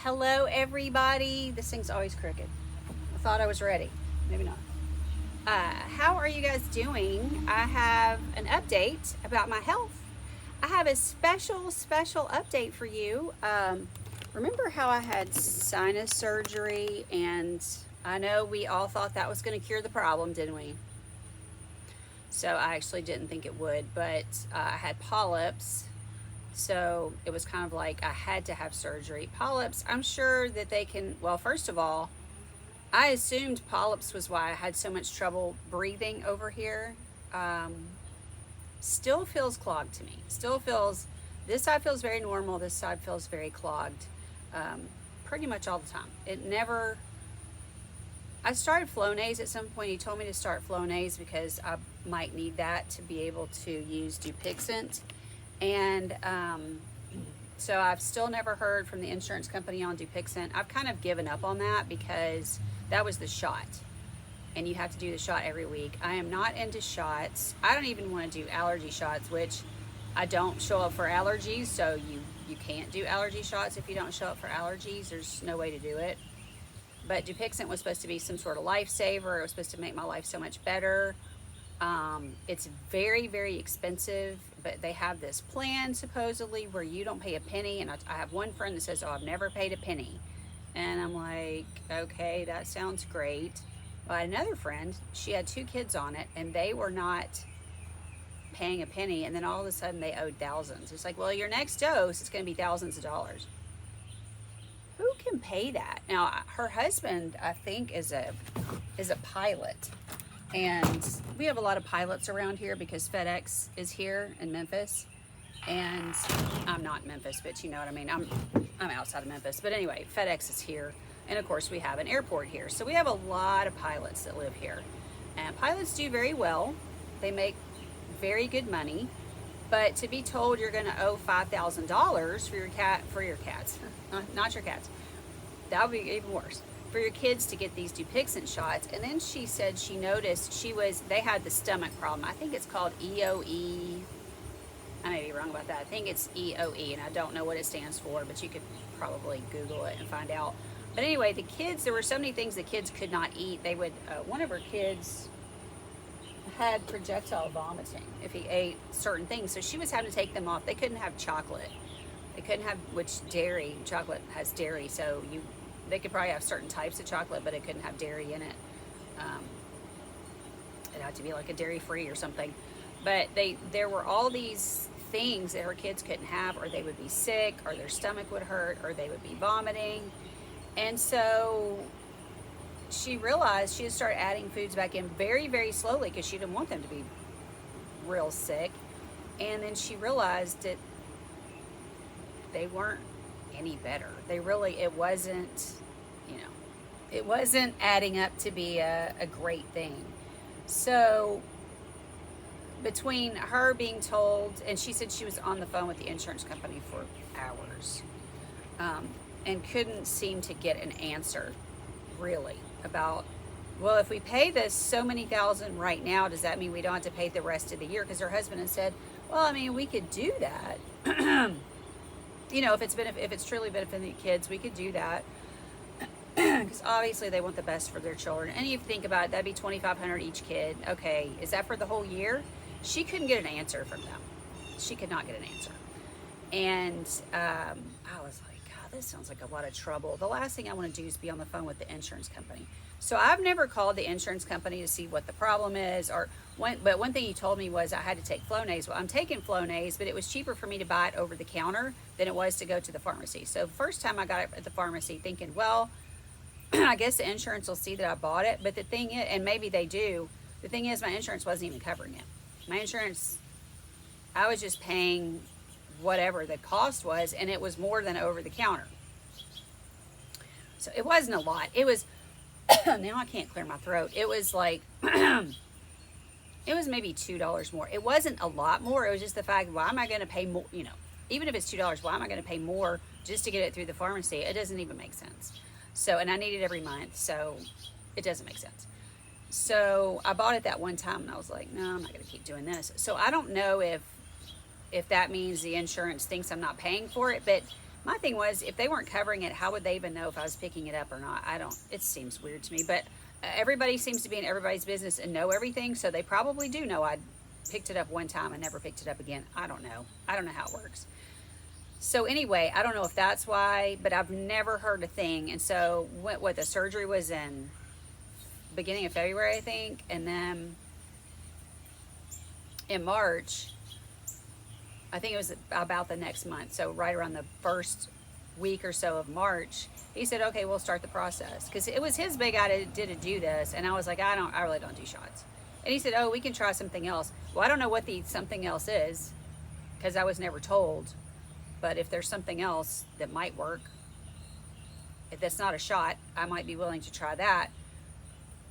Hello, everybody. This thing's always crooked. I thought I was ready. Maybe not. How are you guys doing? I have an update about my health. I have a special update for you. Remember how I had sinus surgery, and I know we all thought that was going to cure the problem, didn't we? So I actually didn't think it would, but I had polyps. So it was kind of like I had to have surgery. Polyps, I'm sure that they can, well, first of all, I assumed polyps was why I had so much trouble breathing over here. Still feels clogged to me. This side feels very normal, this side feels very clogged, pretty much all the time. I started Flonase at some point. He told me to start Flonase because I might need that to be able to use Dupixent. And so I've still never heard from the insurance company on Dupixent. I've kind of given up on that because that was the shot. And you have to do the shot every week. I am not into shots. I don't even want to do allergy shots, which I don't show up for allergies. So you can't do allergy shots if you don't show up for allergies. There's no way to do it. But Dupixent was supposed to be some sort of lifesaver. It was supposed to make my life so much better. It's very, very expensive, but they have this plan supposedly where you don't pay a penny. And I have one friend that says, "Oh, I've never paid a penny." And I'm like, okay, that sounds great. But another friend, she had 2 kids on it and they were not paying a penny. And then all of a sudden they owed thousands. It's like, well, your next dose is going to be thousands of dollars. Who can pay that? Now, her husband, I think, is a pilot. And we have a lot of pilots around here because FedEx is here in Memphis. And I'm not in Memphis, but you know what I mean. I'm outside of Memphis. But anyway, FedEx is here. And of course, we have an airport here. So we have a lot of pilots that live here. And pilots do very well. They make very good money. But to be told you're going to owe $5,000 for your cats, not your cats, that would be even worse. For your kids to get these Dupixent shots. And then she said she noticed they had the stomach problem. I think it's called EOE. I may be wrong about that. I think it's EOE, and I don't know what it stands for, but you could probably Google it and find out. But anyway, the kids, there were so many things the kids could not eat. They would, one of her kids had projectile vomiting if he ate certain things. So she was having to take them off. They couldn't have chocolate. They couldn't have, chocolate has dairy, so they could probably have certain types of chocolate, but it couldn't have dairy in it. It had to be like a dairy-free or something. But there were all these things that her kids couldn't have, or they would be sick, or their stomach would hurt, or they would be vomiting. And so she realized she had started adding foods back in very, very slowly because she didn't want them to be real sick. And then she realized that they weren't any better. It wasn't adding up to be a great thing. So between her being told, and she said she was on the phone with the insurance company for hours, and couldn't seem to get an answer really about, well, if we pay this so many thousand right now, does that mean we don't have to pay the rest of the year? Because her husband had said, well, I mean, we could do that. If it's truly benefiting the kids, we could do that. Because obviously they want the best for their children. And you think about it, that'd be $2,500 each kid. Okay, is that for the whole year? She couldn't get an answer from them. She could not get an answer. And I was like, God, this sounds like a lot of trouble. The last thing I want to do is be on the phone with the insurance company. So I've never called the insurance company to see what the problem is. But one thing he told me was I had to take Flonase. Well, I'm taking Flonase, but it was cheaper for me to buy it over the counter than it was to go to the pharmacy. So first time I got it at the pharmacy thinking, well, I guess the insurance will see that I bought it. But the thing is, and maybe they do, the thing is my insurance wasn't even covering it. My insurance, I was just paying whatever the cost was, and it was more than over the counter. So it wasn't a lot. It was, now I can't clear my throat. It was like, it was maybe $2 more. It wasn't a lot more. It was just the fact, why am I going to pay more? Even if it's $2, why am I going to pay more just to get it through the pharmacy? It doesn't even make sense. So, and I need it every month, so it doesn't make sense. So I bought it that one time, and I was like, no, I'm not going to keep doing this. So I don't know if that means the insurance thinks I'm not paying for it, but My thing was, if they weren't covering it, how would they even know if I was picking it up or not? It seems weird to me, but everybody seems to be in everybody's business and know everything, so they probably do know I picked it up one time and never picked it up again. I don't know how it works. So anyway, I don't know if that's why, but I've never heard a thing. And so what the surgery was in beginning of February, I think, and then in March, I think it was about the next month, so right around the first week or so of March, he said, okay, we'll start the process, because it was his big idea to do this, and I was like, I really don't do shots. And he said, oh, we can try something else. Well, I don't know what the something else is, because I was never told, but if there's something else that might work, if that's not a shot, I might be willing to try that.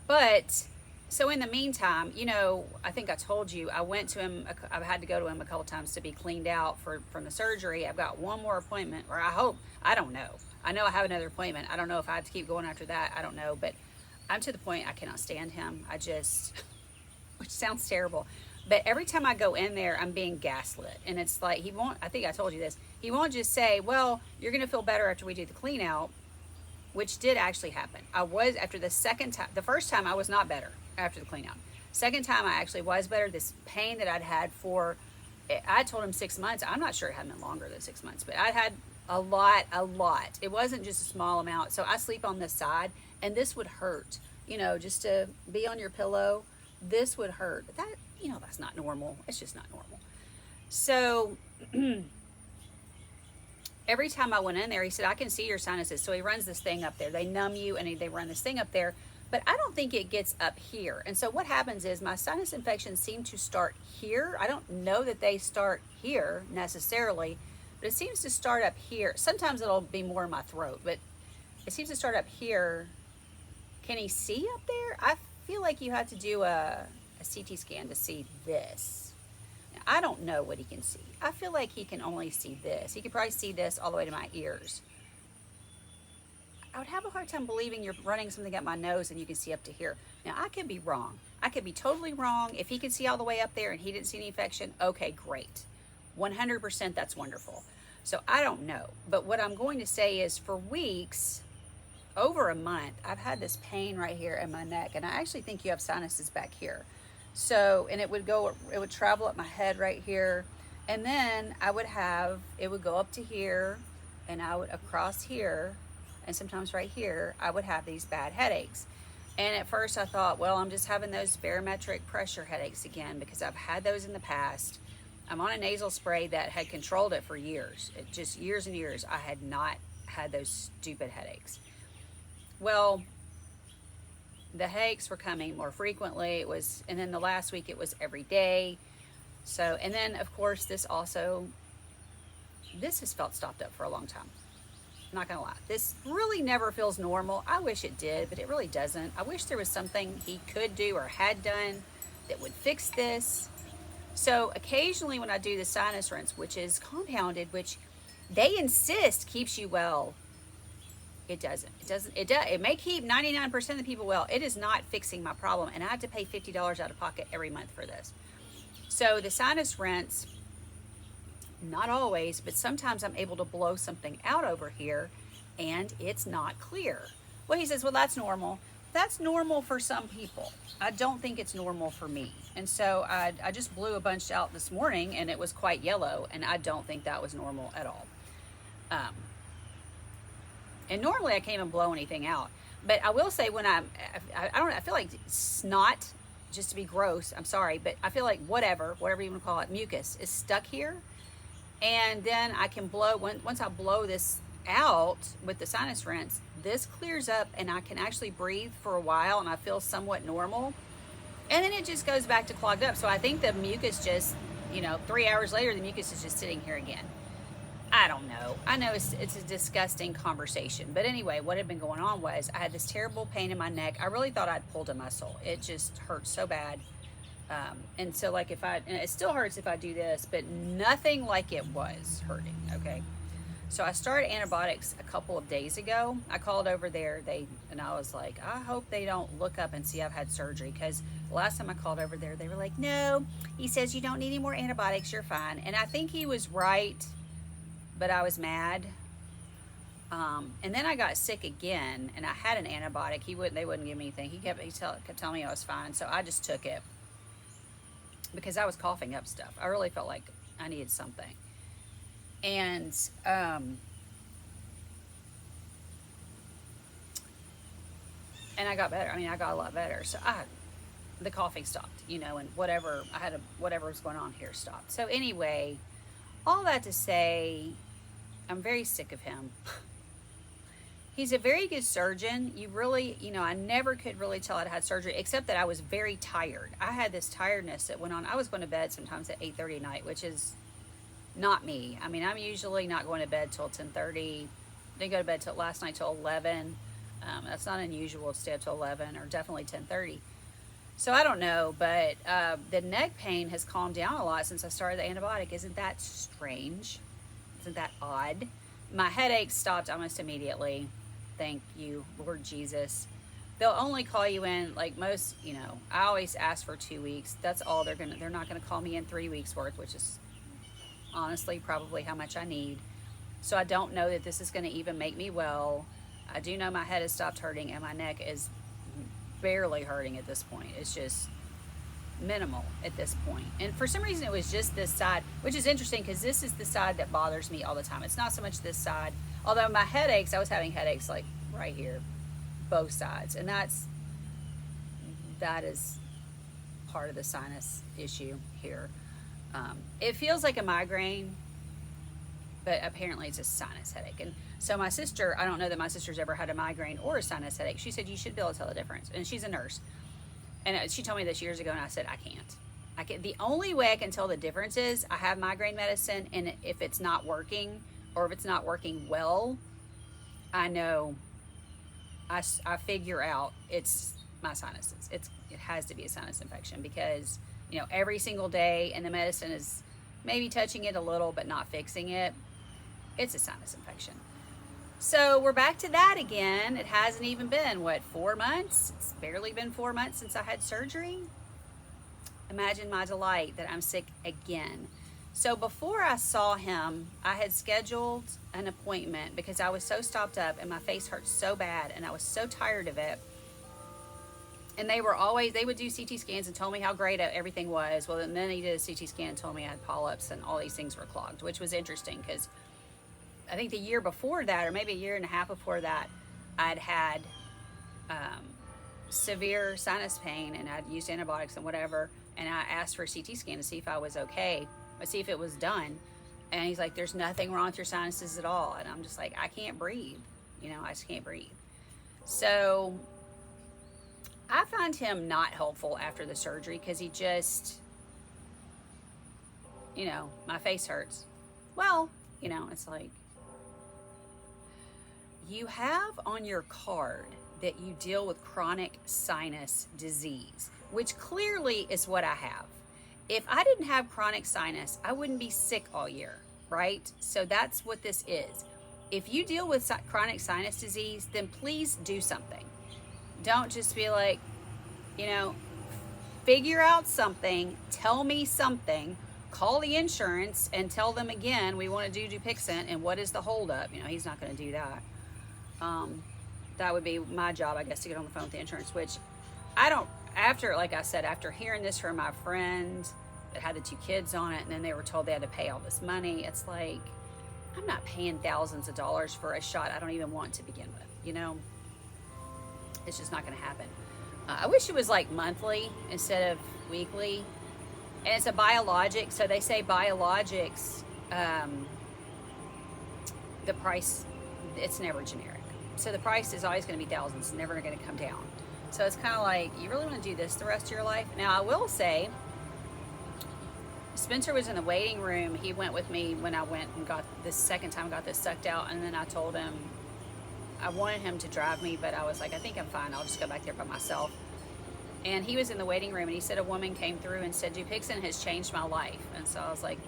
But so in the meantime, you know, I think I told you, I went to him, I've had to go to him a couple times to be cleaned out from the surgery. I've got one more appointment, or I don't know. I know I have another appointment. I don't know if I have to keep going after that. I don't know, but I'm to the point I cannot stand him. Which sounds terrible, but every time I go in there, I'm being gaslit. And it's like, I think I told you this, he won't just say, well, you're going to feel better after we do the clean out, which did actually happen. After the second time, the first time I was not better after the clean out. Second time I actually was better. This pain that I'd had I told him 6 months. I'm not sure it hadn't been longer than 6 months, but I'd had a lot. It wasn't just a small amount. So I sleep on this side, and this would hurt, you know, just to be on your pillow. This would hurt. That's not normal. It's just not normal. So every time I went in there, he said, I can see your sinuses. So he runs this thing up there. They numb you, and they run this thing up there. But I don't think it gets up here. And so what happens is my sinus infections seem to start here. I don't know that they start here necessarily, but it seems to start up here. Sometimes it'll be more in my throat, but it seems to start up here. Can he see up there? I feel like you have to do a CT scan to see this. Now, I don't know what he can see. I feel like he can only see this. He could probably see this all the way to my ears. I would have a hard time believing you're running something up my nose and you can see up to here. Now, I could be wrong. I could be totally wrong. If he could see all the way up there and he didn't see any infection, okay, great. 100%, that's wonderful. So I don't know. But what I'm going to say is for weeks, over a month, I've had this pain right here in my neck. And I actually think you have sinuses back here. So, and it would travel up my head right here. And then it would go up to here, and across here, and sometimes right here, I would have these bad headaches. And at first I thought, well, I'm just having those barometric pressure headaches again, because I've had those in the past. I'm on a nasal spray that had controlled it for years. Just years and years, I had not had those stupid headaches. Well, the headaches were coming more frequently. And then the last week it was every day. So, and then of course this has felt stopped up for a long time. Not gonna lie, this really never feels normal. I wish it did, but it really doesn't. I wish there was something he could do or had done that would fix this. So occasionally when I do the sinus rinse, which is compounded, which they insist keeps you well, it doesn't. It may keep 99% of the people well. It is not fixing my problem, and I have to pay $50 out of pocket every month for this. So the sinus rinse, not always, but sometimes I'm able to blow something out over here and it's not clear. Well, he says, well, that's normal. That's normal for some people. I don't think it's normal for me. And so I just blew a bunch out this morning and it was quite yellow, and I don't think that was normal at all. And normally I can't even blow anything out. But I will say I feel like snot, just to be gross, I'm sorry, but I feel like whatever you want to call it, mucus is stuck here. And then I can blow, once I blow this out with the sinus rinse, this clears up and I can actually breathe for a while and I feel somewhat normal. And then it just goes back to clogged up. So I think the mucus just, 3 hours later, the mucus is just sitting here again. I don't know. I know it's a disgusting conversation. But anyway, what had been going on was I had this terrible pain in my neck. I really thought I'd pulled a muscle. It just hurt so bad. And so like and it still hurts if I do this, but nothing like it was hurting, okay? So I started antibiotics a couple of days ago. I called over there, and I was like, I hope they don't look up and see I've had surgery, because the last time I called over there, they were like, no, he says you don't need any more antibiotics, you're fine. And I think he was right, but I was mad. And then I got sick again, and I had an antibiotic. They wouldn't give me anything. He kept telling me I was fine, so I just took it because I was coughing up stuff. I really felt like I needed something, and and I got better. I mean, I got a lot better. So the coughing stopped, and whatever was going on here stopped. So anyway, all that to say, I'm very sick of him. He's a very good surgeon. I never could really tell I'd had surgery, except that I was very tired. I had this tiredness that went on. I was going to bed sometimes at 8:30 at night, which is not me. I mean, I'm usually not going to bed till 10:30. Didn't go to bed till last night till 11. That's not unusual to stay up till 11 or definitely 10:30. So I don't know, but the neck pain has calmed down a lot since I started the antibiotic. Isn't that strange? Isn't that odd? My headache stopped almost immediately. Thank you, Lord Jesus. They'll only call you in, like most, I always ask for 2 weeks. That's all they're not gonna call me in 3 weeks worth, which is honestly probably how much I need. So I don't know that this is gonna even make me well. I do know my head has stopped hurting and my neck is barely hurting at this point. It's just minimal at this point. And for some reason it was just this side, which is interesting because this is the side that bothers me all the time. It's not so much this side. Although my headaches, I was having headaches like right here, both sides. And that is part of the sinus issue here. It feels like a migraine, but apparently it's a sinus headache. And so my sister, I don't know that my sister's ever had a migraine or a sinus headache. She said, you should be able to tell the difference. And she's a nurse. And she told me this years ago, and I said, I can't. The only way I can tell the difference is I have migraine medicine, and if it's not working, or if it's not working well, I know, I figure out it's my sinuses. It has to be a sinus infection because, every single day, and the medicine is maybe touching it a little, but not fixing it, it's a sinus infection. So we're back to that again. It hasn't even been, 4 months? It's barely been 4 months since I had surgery. Imagine my delight that I'm sick again. So before I saw him, I had scheduled an appointment because I was so stopped up and my face hurt so bad and I was so tired of it. And they would do CT scans and told me how great everything was. Well, and then he did a CT scan and told me I had polyps and all these things were clogged, which was interesting because I think the year before that, or maybe a year and a half before that, I'd had severe sinus pain and I'd used antibiotics and whatever. And I asked for a CT scan to see if I was okay, but see if it was done. And he's like, there's nothing wrong with your sinuses at all. And I'm just like, I can't breathe. I just can't breathe. So I find him not helpful after the surgery because he just, my face hurts. Well, it's like, you have on your card that you deal with chronic sinus disease, which clearly is what I have. If I didn't have chronic sinus, I wouldn't be sick all year, right? So that's what this is. If you deal with chronic sinus disease, then please do something. Don't just be like, figure out something, tell me something, call the insurance and tell them again, we want to do Dupixent and what is the holdup? He's not going to do that. That would be my job, I guess, to get on the phone with the insurance, which like I said, after hearing this from my friend that had the 2 kids on it, and then they were told they had to pay all this money, it's like, I'm not paying thousands of dollars for a shot I don't even want to begin with, It's just not going to happen. I wish it was like monthly instead of weekly. And it's a biologic, so they say biologics, the price, it's never generic. So the price is always going to be thousands, never going to come down. So it's kind of like, you really want to do this the rest of your life? Now, I will say, Spencer was in the waiting room. He went with me when I went and got this second time, got this sucked out. And then I told him, I wanted him to drive me, but I was like, I think I'm fine. I'll just go back there by myself. And he was in the waiting room and he said a woman came through and said, Dupixent has changed my life. And so I was like,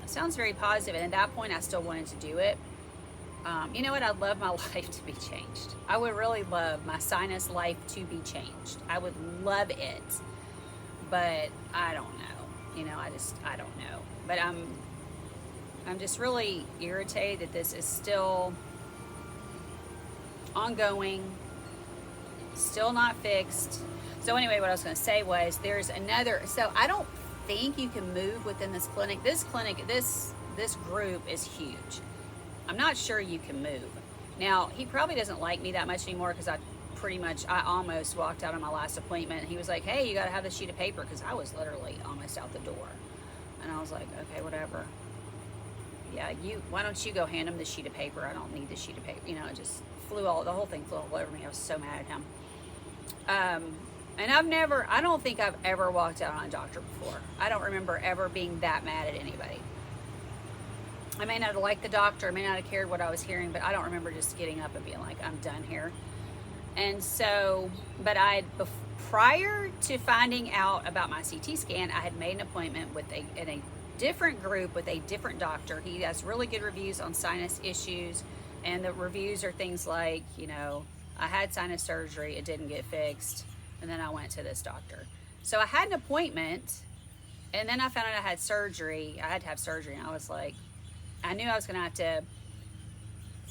that sounds very positive. And at that point, I still wanted to do it. You know what? I'd love my life to be changed. I would really love my sinus life to be changed. I would love it, but I don't know. I don't know. But I'm just really irritated that this is still ongoing, still not fixed. So anyway, what I was going to say was there's another, so I don't think you can move within this clinic. This group is huge. I'm not sure you can move. Now, he probably doesn't like me that much anymore because I almost walked out on my last appointment. He was like, hey, you got to have the sheet of paper, because I was literally almost out the door. And I was like, okay, whatever. Yeah, why don't you go hand him the sheet of paper? I don't need the sheet of paper. You know, it just the whole thing flew all over me. I was so mad at him. And I don't think I've ever walked out on a doctor before. I don't remember ever being that mad at anybody. I may not have liked the doctor, I may not have cared what I was hearing, but I don't remember just getting up and being like, I'm done here. And so, but prior to finding out about my CT scan, I had made an appointment in a different group with a different doctor. He has really good reviews on sinus issues, and the reviews are things like, you know, I had sinus surgery, it didn't get fixed, and then I went to this doctor. So I had an appointment, and then I found out I had surgery. I had to have surgery, and I was like, I knew I was gonna have to,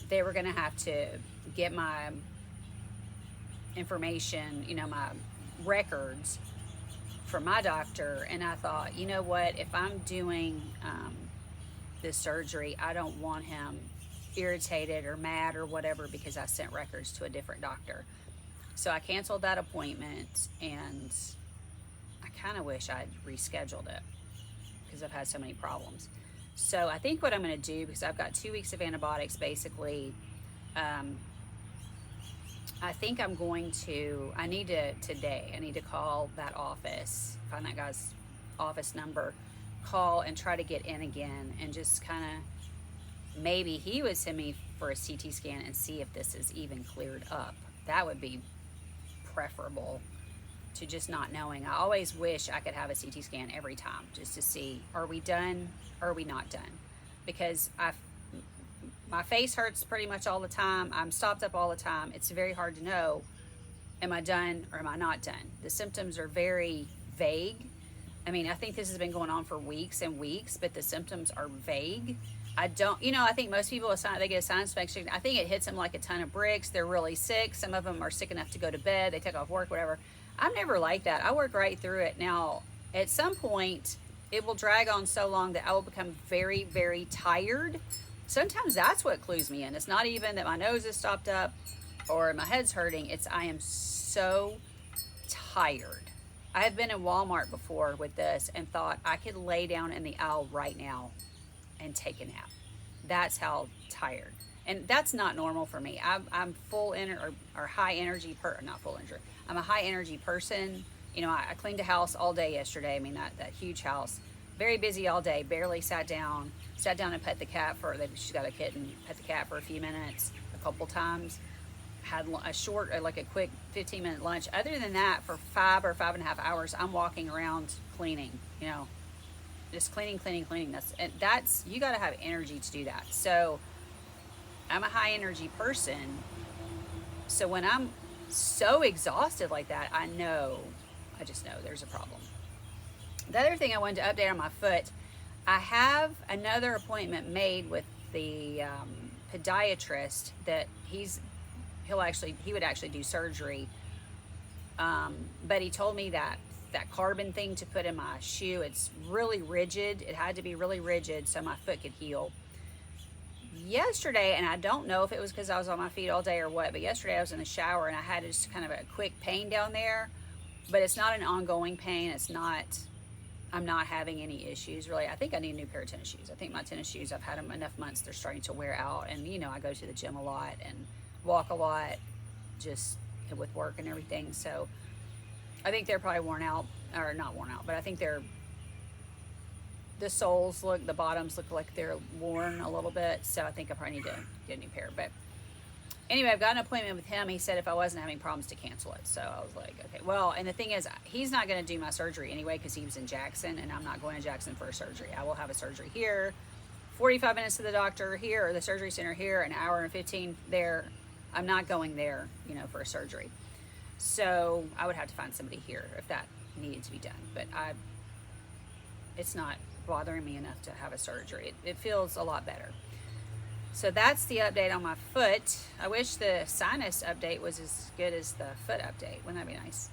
they were gonna have to get my information, you know, my records from my doctor. And I thought, you know what, if I'm doing this surgery, I don't want him irritated or mad or whatever because I sent records to a different doctor. So I canceled that appointment, and I kind of wish I'd rescheduled it because I've had so many problems. So I think what I'm going to do, because I've got 2 weeks of antibiotics basically, I think I'm going to, I need to call that office, find that guy's office number, call and try to get in again, and just kind of, maybe he would send me for a CT scan and see if this is even cleared up. That would be preferable to just not knowing. I always wish I could have a CT scan every time just to see, are we done or are we not done? Because my face hurts pretty much all the time. I'm stopped up all the time. It's very hard to know, am I done or am I not done? The symptoms are very vague. I mean, I think this has been going on for weeks and weeks, but the symptoms are vague. I think most people, they get a sinus infection. I think it hits them like a ton of bricks. They're really sick. Some of them are sick enough to go to bed. They take off work, whatever. I'm never like that. I work right through it. Now, at some point, it will drag on so long that I will become very, very tired. Sometimes that's what clues me in. It's not even that my nose is stopped up or my head's hurting. It's I am so tired. I have been in Walmart before with this and thought I could lay down in the aisle right now and take a nap. That's how tired. And that's not normal for me. I'm full or high energy not full energy. I'm a high energy person. You know, I cleaned a house all day yesterday. I mean, that huge house, very busy all day, barely sat down and pet the cat she's got a kitten, pet the cat for a few minutes, a couple times, had a quick 15-minute lunch. Other than that, for 5 or 5.5 hours, I'm walking around cleaning, you know, just cleaning. That's, you got to have energy to do that. So I'm a high energy person. So when I'm so exhausted like that, I just know there's a problem. The other thing I wanted to update on my foot, I have another appointment made with the podiatrist that he would actually do surgery. But he told me that carbon thing to put in my shoe, it's really rigid. It had to be really rigid so my foot could heal. Yesterday, and I don't know if it was because I was on my feet all day or what, but yesterday I was in the shower and I had just kind of a quick pain down there, but it's not an ongoing pain. I'm not having any issues really. I think I need a new pair of tennis shoes. I think my tennis shoes, I've had them enough months, they're starting to wear out. And you know, I go to the gym a lot and walk a lot just with work and everything. So I think they're probably worn out, or not worn out, but I think the bottoms look like they're worn a little bit. So I think I probably need to get a new pair. But anyway, I've got an appointment with him. He said if I wasn't having problems to cancel it. So I was like, okay. Well, and the thing is, he's not going to do my surgery anyway because he was in Jackson, and I'm not going to Jackson for a surgery. I will have a surgery here, 45 minutes to the doctor here, or the surgery center here, an hour and 15 there. I'm not going there, you know, for a surgery. So I would have to find somebody here if that needed to be done. But it's not bothering me enough to have a surgery. It feels a lot better. So that's the update on my foot. I wish the sinus update was as good as the foot update. Wouldn't that be nice?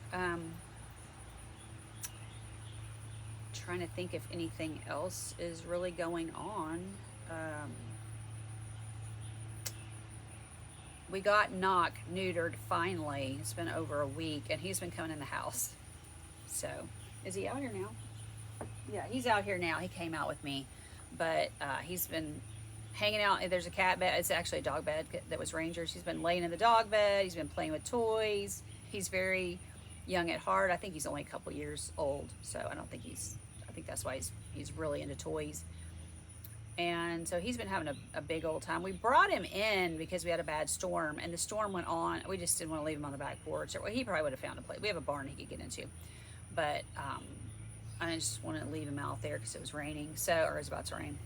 Trying to think if anything else is really going on. We got Knock neutered finally. It's been over a week, and he's been coming in the house. So, is he out here now? Yeah, he's out here now. He came out with me, but he's been hanging out. There's a cat bed. It's actually a dog bed that was Ranger's. He's been laying in the dog bed. He's been playing with toys. He's very young at heart. I think he's only a couple years old, so I don't think I think that's why he's really into toys. And so he's been having a big old time. We brought him in because we had a bad storm, and the storm went on. We just didn't want to leave him on the back porch. Or, well, he probably would have found a place. We have a barn he could get into, but I just wanted to leave him out there because it was raining, or it was about to rain.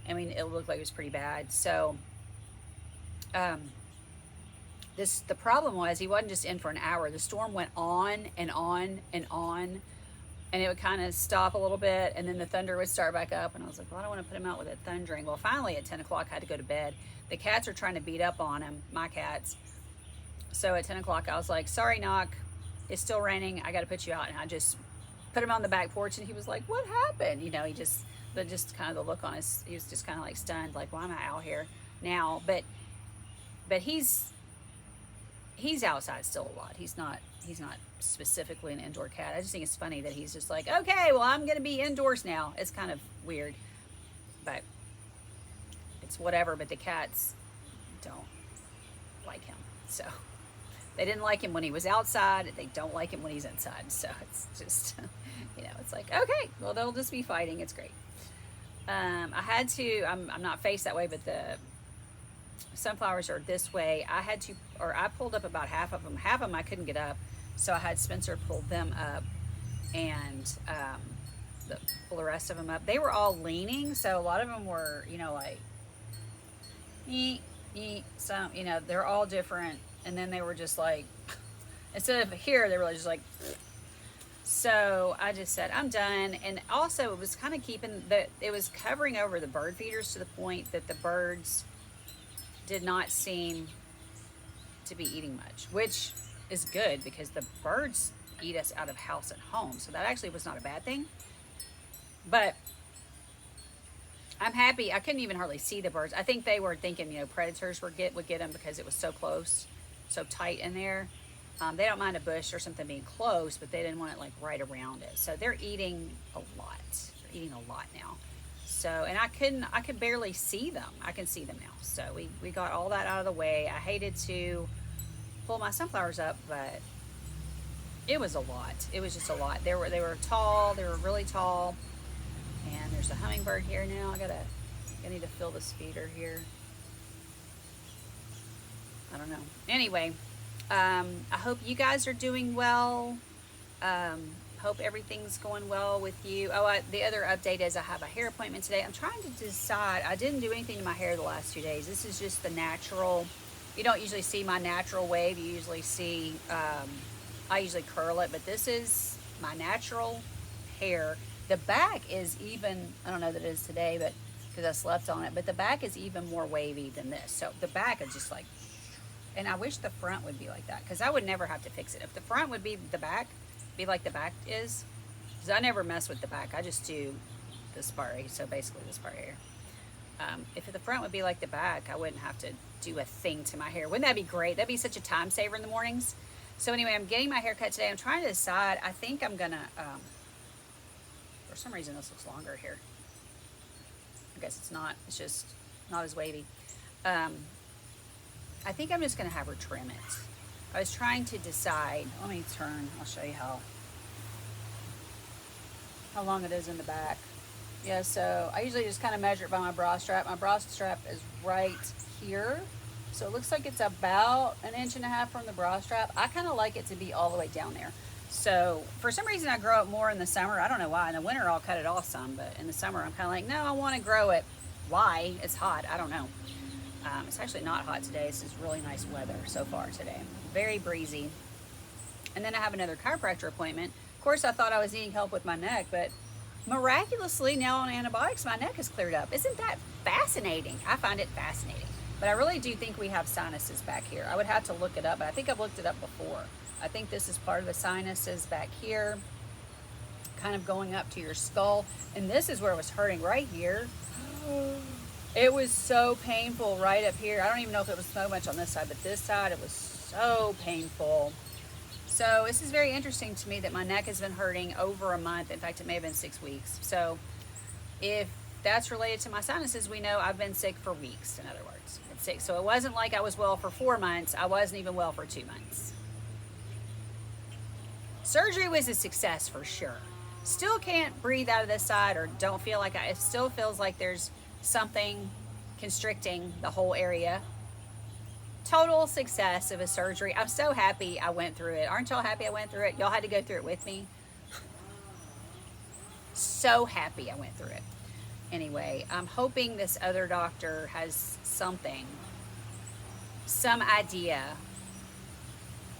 I mean, it looked like it was pretty bad. So the problem was he wasn't just in for an hour. The storm went on and on and on, and it would kind of stop a little bit, and then the thunder would start back up, and I was like, well, I don't want to put him out with it thundering. Well, finally at 10 o'clock, I had to go to bed. The cats are trying to beat up on him, my cats. So at 10 o'clock, I was like, sorry, Knock, it's still raining. I got to put you out. And I just put him on the back porch, and he was like, what happened? You know, he just kind of the look on he was just kind of like stunned, like, why am I out here now? But he's outside still a lot. He's not specifically an indoor cat. I just think it's funny that he's just like, okay, well, I'm going to be indoors now. It's kind of weird, but it's whatever. But the cats don't like him. So they didn't like him when he was outside. They don't like him when he's inside. So it's just, it's like, okay, well, they'll just be fighting. It's great. I'm not faced that way, but the sunflowers are this way. I pulled up about half of them. Half of them I couldn't get up. So I had Spencer pull them up and pull the rest of them up. They were all leaning, so a lot of them were, like, some, they're all different. And then they were just like, instead of here, they were just like, so I just said, I'm done. And also it was kind of it was covering over the bird feeders to the point that the birds did not seem to be eating much, which is good because the birds eat us out of house and home. So that actually was not a bad thing. But I'm happy. I couldn't even hardly see the birds. I think they were thinking, predators would get them because it was so close, so tight in there. They don't mind a bush or something being close, but they didn't want it like right around it. So they're eating a lot. They're eating a lot now. So, and I could barely see them. I can see them now. So we got all that out of the way. I hated to pull my sunflowers up, but it was a lot. It was just a lot. They were tall. They were really tall. And there's a hummingbird here now. I need to fill this feeder here. I don't know. Anyway, I hope you guys are doing well. Hope everything's going well with you. The other update is I have a hair appointment today. I'm trying to decide. I didn't do anything to my hair the last 2 days. This is just the natural. You don't usually see my natural wave. You usually see, I usually curl it, but this is my natural hair. The back is even, I don't know that it is today, but because I slept on it, but the back is even more wavy than this. So the back is just like, and I wish the front would be like that because I would never have to fix it. If the front would be the back, be like the back is, because I never mess with the back. I just do the sparry, so basically the sparry hair. If the front would be like the back, I wouldn't have to do a thing to my hair. Wouldn't that be great? That'd be such a time saver in the mornings. So anyway, I'm getting my hair cut today. I'm trying to decide. I think I'm gonna, for some reason this looks longer here. I guess it's not. It's just not as wavy. I think I'm just gonna have her trim it. I was trying to decide. Let me turn. I'll show you how long it is in the back. Yeah, so I usually just kind of measure it by my bra strap. My bra strap is right here. So it looks like it's about 1.5 inches from the bra strap. I kind of like it to be all the way down there. So for some reason I grow it more in the summer. I don't know why. In the winter I'll cut it off some, but in the summer I'm kind of like, no, I want to grow it. Why? It's hot. I don't know. It's actually not hot today. This is really nice weather so far today. Very breezy. And then I have another chiropractor appointment. Of course, I thought I was needing help with my neck, but miraculously now on antibiotics, my neck is cleared up. Isn't that fascinating? I find it fascinating. But I really do think we have sinuses back here. I would have to look it up, but I think I've looked it up before. I think this is part of the sinuses back here, kind of going up to your skull. And this is where it was hurting, right here. It was so painful right up here. I don't even know if it was so much on this side, but this side, it was so painful. So this is very interesting to me that my neck has been hurting over a month. In fact, it may have been 6 weeks. So if that's related to my sinuses, we know I've been sick for weeks, in other words. It's sick. So it wasn't like I was well for 4 months. I wasn't even well for 2 months. Surgery was a success for sure. Still can't breathe out of this side, or don't feel like it still feels like there's something constricting the whole area. Total success of a surgery. I'm so happy I went through it. Aren't y'all happy I went through it? Y'all had to go through it with me. So happy I went through it. Anyway, I'm hoping this other doctor has something, some idea.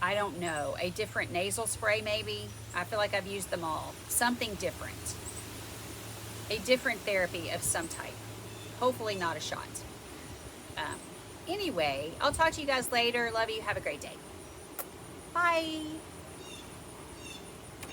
I don't know. A different nasal spray maybe. I feel like I've used them all. Something different. A different therapy of some type. Hopefully not a shot. Anyway, I'll talk to you guys later. Love you. Have a great day. Bye.